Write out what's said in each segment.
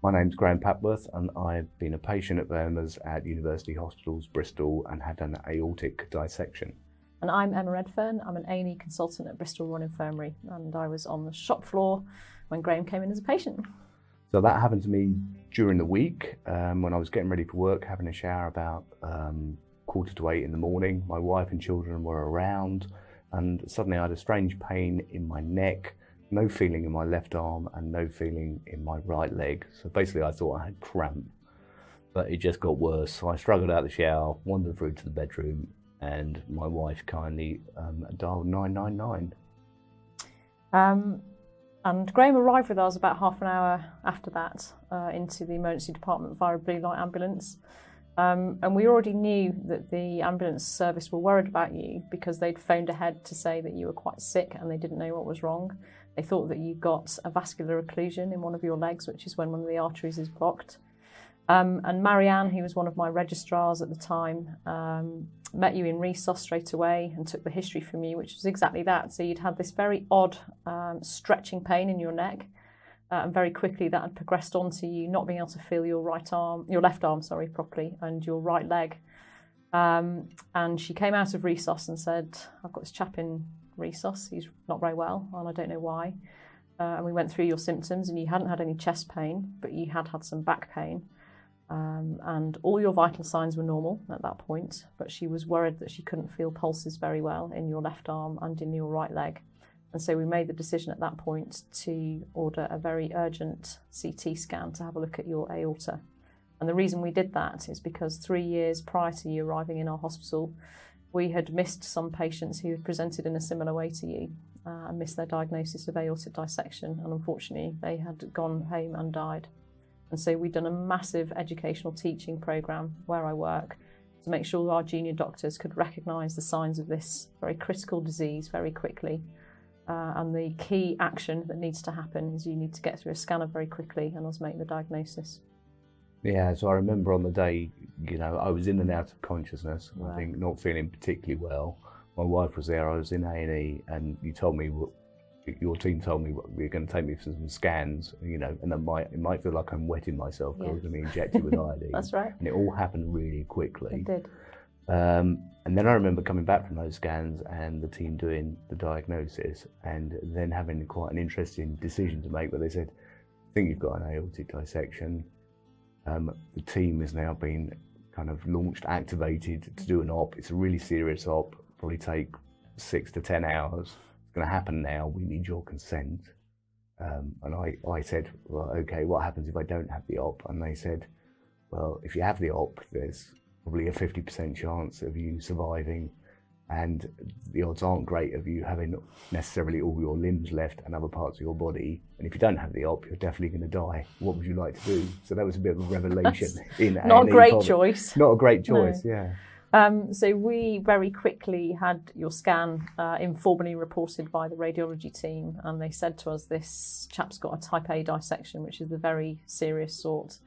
My name's Graham Papworth, and I've been a patient of Emma's at University Hospitals, Bristol, and had an aortic dissection. And I'm Emma Redfern. I'm an A&E consultant at Bristol Royal Infirmary, and I was on the shop floor when Graham came in as a patient. So that happened to me during the week when I was getting ready for work, having a shower about 7:45 in the morning. My wife and children were around, and suddenly I had a strange pain in my neck, no feeling in my left arm and no feeling in my right leg. So basically I thought I had cramp, but it just got worse. So I struggled out of the shower, wandered through to the bedroom, and my wife kindly dialed 999. And Graham arrived with us about half an hour after that into the emergency department via a blue light ambulance. And we already knew that the ambulance service were worried about you because they'd phoned ahead to say that you were quite sick and they didn't know what was wrong. They thought that you got a vascular occlusion in one of your legs, which is when one of the arteries is blocked. And Marianne, who was one of my registrars at the time, met you in resus straight away and took the history from you, which was exactly that. So you'd had this very odd stretching pain in your neck, and very quickly that had progressed on to you not being able to feel your left arm, properly, and your right leg. And she came out of resus and said, "I've got this chap in resus, he's not very well, and I don't know why." And we went through your symptoms, and you hadn't had any chest pain, but you had had some back pain. And all your vital signs were normal at that point, but she was worried that she couldn't feel pulses very well in your left arm and in your right leg. And so we made the decision at that point to order a very urgent CT scan to have a look at your aorta. And the reason we did that is because 3 years prior to you arriving in our hospital, we had missed some patients who had presented in a similar way to you and missed their diagnosis of aortic dissection. And unfortunately, they had gone home and died. And so we'd done a massive educational teaching programme where I work to make sure our junior doctors could recognise the signs of this very critical disease very quickly. And the key action that needs to happen is you need to get through a scanner very quickly and us make the diagnosis. Yeah, so I remember on the day, I was in and out of consciousness, Right. I think not feeling particularly well. My wife was there, I was in A&E, and your team told me you're going to take me for some scans, and it might feel like I'm wetting myself because I was going to be injected with iodine. That's right. And it all happened really quickly. It did. And then I remember coming back from those scans and the team doing the diagnosis and then having quite an interesting decision to make where they said, "I think you've got an aortic dissection." The team has now been kind of activated to do an op. It's a really serious op, probably take 6 to 10 hours. It's going to happen now. We need your consent. And I said, "Well, okay, what happens if I don't have the op?" And they said, "Well, if you have the op, there's probably a 50% chance of you surviving, and the odds aren't great of you having necessarily all your limbs left and other parts of your body. And if you don't have the op, you're definitely going to die. What would you like to do?" So that was a bit of a revelation. Not a great choice. Not a great choice, No. Yeah. So we very quickly had your scan informally reported by the radiology team, and they said to us, "This chap's got a type A dissection, which is the very serious sort."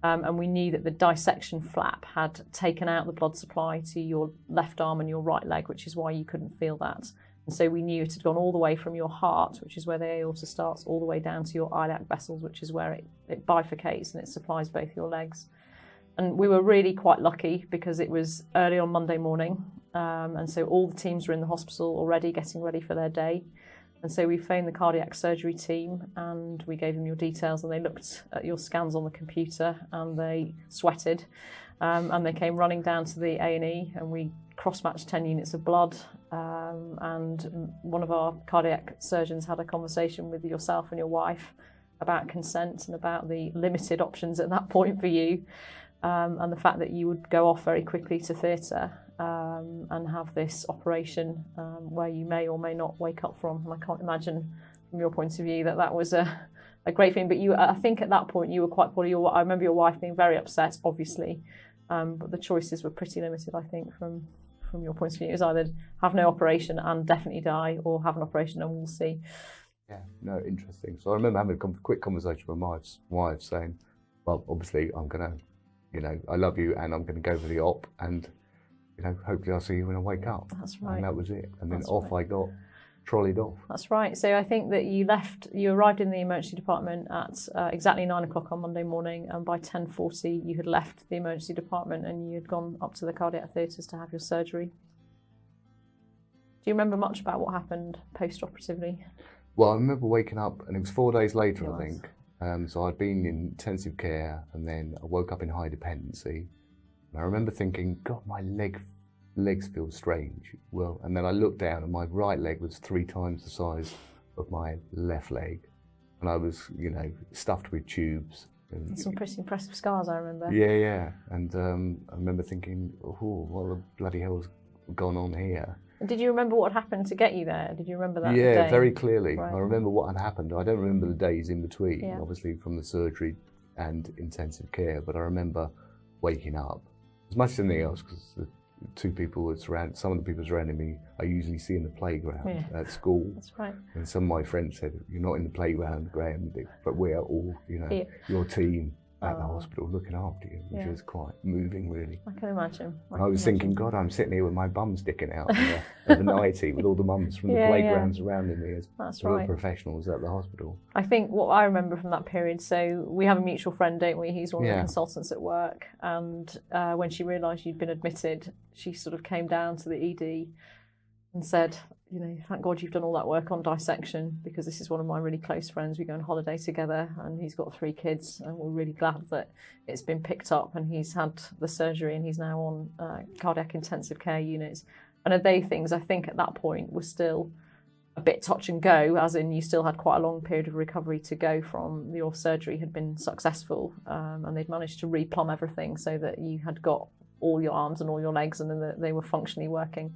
And we knew that the dissection flap had taken out the blood supply to your left arm and your right leg, which is why you couldn't feel that. And so we knew it had gone all the way from your heart, which is where the aorta starts, all the way down to your iliac vessels, which is where it bifurcates and it supplies both your legs. And we were really quite lucky because it was early on Monday morning. And so all the teams were in the hospital already getting ready for their day. And so we phoned the cardiac surgery team and we gave them your details, and they looked at your scans on the computer and they sweated. And they came running down to the A&E and we cross-matched 10 units of blood. And one of our cardiac surgeons had a conversation with yourself and your wife about consent and about the limited options at that point for you. And the fact that you would go off very quickly to theatre and have this operation where you may or may not wake up from. And I can't imagine from your point of view that was a great thing. But I think at that point you were quite poorly. I remember your wife being very upset, obviously, but the choices were pretty limited, I think, from your point of view. It was either have no operation and definitely die, or have an operation and we'll see. Yeah, no, interesting. So I remember having a quick conversation with my wife saying, "Well, obviously I'm going to, I love you and I'm going to go for the op, and hopefully I'll see you when I wake up." That's right. And that was it. And then That's off right. I got trolleyed off. That's right. So I think that you arrived in the emergency department at exactly 9 o'clock on Monday morning, and by 10:40 you had left the emergency department and you had gone up to the cardiac theatres to have your surgery. Do you remember much about what happened post-operatively? Well, I remember waking up, and it was 4 days later, Yes. I think. So I'd been in intensive care, and then I woke up in high dependency. And I remember thinking, God, my legs feel strange. Well, and then I looked down, and my right leg was 3 times the size of my left leg, and I was, stuffed with tubes. And Some pretty impressive scars, I remember. yeah. And I remember thinking, oh, what the bloody hell's gone on here? And did you remember what happened to get you there? Did you remember that Yeah, day? very clearly. Right. I remember what had happened. I don't remember the days in between, Yeah. obviously from the surgery and intensive care, but I remember waking up. As much as anything else, because the some of the people surrounding me I usually see in the playground at school. That's right. And some of my friends said, "You're not in the playground, Graham, but we are all, your team at the hospital looking after you," which was quite moving, really. I can imagine. I was thinking, God, I'm sitting here with my bum sticking out of the nightie with all the mums from the playground surrounding me as real professionals at the hospital. I think what I remember from that period, so we have a mutual friend, don't we? He's one of the consultants at work, and when she realised you'd been admitted, she sort of came down to the ED and said, thank God you've done all that work on dissection, because this is one of my really close friends. We go on holiday together and he's got 3 kids, and we're really glad that it's been picked up and he's had the surgery and he's now on cardiac intensive care units. And they things, I think, at that point were still a bit touch and go, as in you still had quite a long period of recovery to go from your surgery had been successful, and they'd managed to replumb everything so that you had got all your arms and all your legs and then they were functionally working.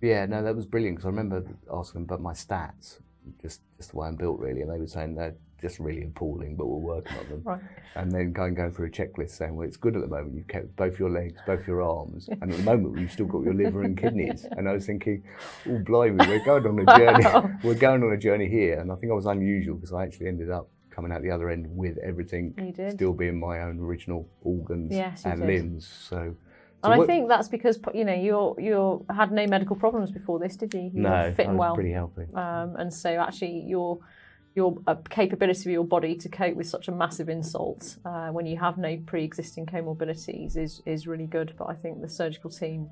Yeah, no, that was brilliant, because I remember asking them about my stats, just the way I'm built, really, and they were saying they're just really appalling, but we're working on them. Right. And then going through a checklist saying, well, it's good at the moment, you've kept both your legs, both your arms, and at the moment you've still got your liver and kidneys. And I was thinking, oh, blimey, we're going on a journey. We're going on a journey here. And I think I was unusual, because I actually ended up coming out the other end with everything still being my own original organs and limbs. So I think that's because you had no medical problems before this, did you? You were fit and well. Pretty healthy. And so actually your capability of your body to cope with such a massive insult when you have no pre-existing comorbidities is really good. But I think the surgical team,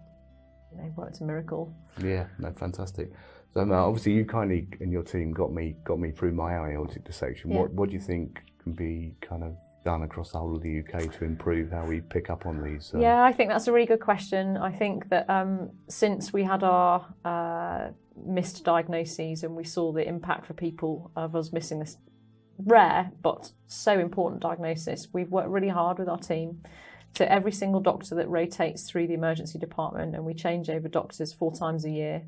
worked a miracle. Yeah, no, fantastic. So obviously you kindly and your team got me through my aortic dissection. Yeah. What do you think can be kind of done across the whole of the UK to improve how we pick up on these? Yeah, I think that's a really good question. I think that since we had our missed diagnoses and we saw the impact for people of us missing this rare but so important diagnosis, we've worked really hard with our team. So every single doctor that rotates through the emergency department, and we change over doctors 4 times a year,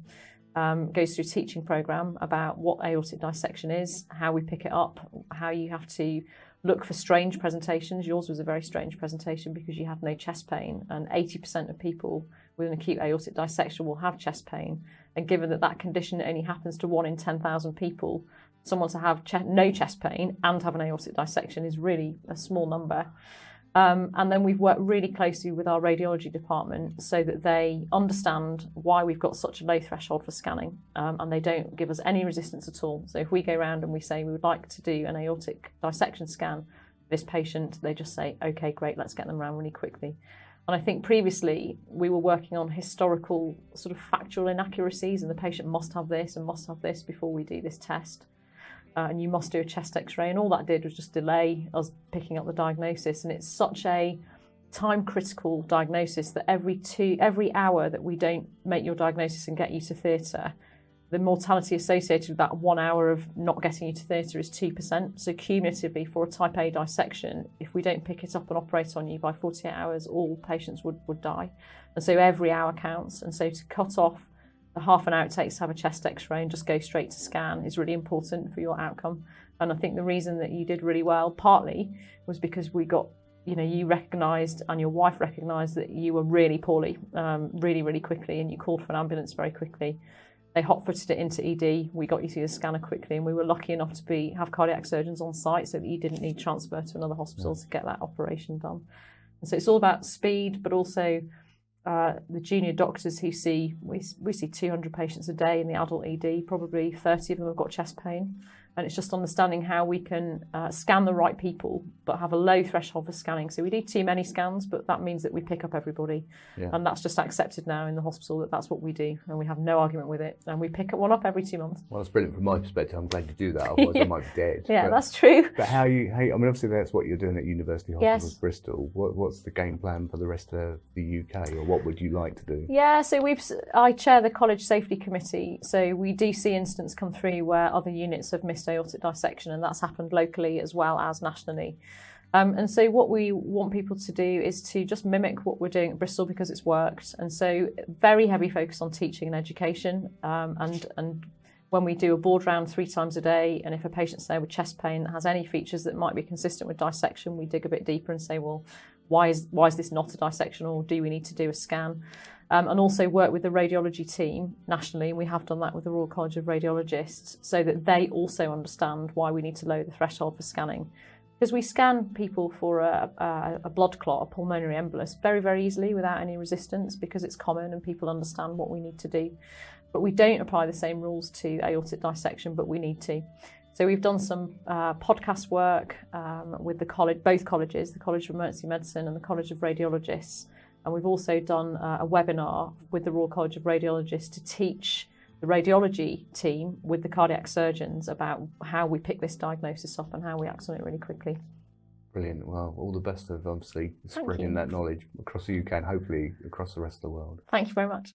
goes through a teaching programme about what aortic dissection is, how we pick it up, how you have to look for strange presentations. Yours was a very strange presentation because you had no chest pain, and 80% of people with an acute aortic dissection will have chest pain. And given that condition only happens to 1 in 10,000 people, someone to have no chest pain and have an aortic dissection is really a small number. And then we've worked really closely with our radiology department so that they understand why we've got such a low threshold for scanning, and they don't give us any resistance at all. So if we go around and we say we would like to do an aortic dissection scan for this patient, they just say, okay, great, let's get them around really quickly. And I think previously we were working on historical sort of factual inaccuracies, and the patient must have this and must have this before we do this test. And you must do a chest x-ray, and all that did was just delay us picking up the diagnosis. And it's such a time-critical diagnosis that every hour that we don't make your diagnosis and get you to theatre, the mortality associated with that 1 hour of not getting you to theatre is 2%. So cumulatively for a type A dissection, if we don't pick it up and operate on you by 48 hours, all patients would die. And so every hour counts. And so to cut off the half an hour it takes to have a chest x-ray and just go straight to scan is really important for your outcome. And I think the reason that you did really well partly was because we got, you recognised and your wife recognised that you were really poorly, really, really quickly, and you called for an ambulance very quickly. They hot-footed it into ED, we got you through the scanner quickly, and we were lucky enough to have cardiac surgeons on site so that you didn't need transfer to another hospital to get that operation done. And so it's all about speed, but also the junior doctors who we see 200 patients a day in the adult ED, probably 30 of them have got chest pain. And it's just understanding how we can scan the right people, but have a low threshold for scanning. So we do too many scans, but that means that we pick up everybody. Yeah. And that's just accepted now in the hospital, that that's what we do. And we have no argument with it. And we pick one up every 2 months. Well, that's brilliant from my perspective. I'm glad you do that. Otherwise, I might be dead. Yeah, that's true. But I mean, obviously that's what you're doing at University Hospitals Yes. Bristol. What's the game plan for the rest of the UK, or what would you like to do? Yeah, so I chair the College Safety Committee. So we do see incidents come through where other units have missed aortic dissection, and that's happened locally as well as nationally. And so what we want people to do is to just mimic what we're doing at Bristol because it's worked. And so very heavy focus on teaching and education. And when we do a board round 3 times a day, and if a patient's there with chest pain that has any features that might be consistent with dissection, we dig a bit deeper and say, well, why is this not a dissection, or do we need to do a scan? And also work with the radiology team nationally. We have done that with the Royal College of Radiologists so that they also understand why we need to lower the threshold for scanning. Because we scan people for a blood clot, a pulmonary embolus, very, very easily without any resistance because it's common and people understand what we need to do. But we don't apply the same rules to aortic dissection, but we need to. So we've done some podcast work with both colleges, the College of Emergency Medicine and the College of Radiologists. And we've also done a webinar with the Royal College of Radiologists to teach the radiology team with the cardiac surgeons about how we pick this diagnosis up and how we act on it really quickly. Brilliant. Well, all the best of obviously spreading that knowledge across the UK and hopefully across the rest of the world. Thank you very much.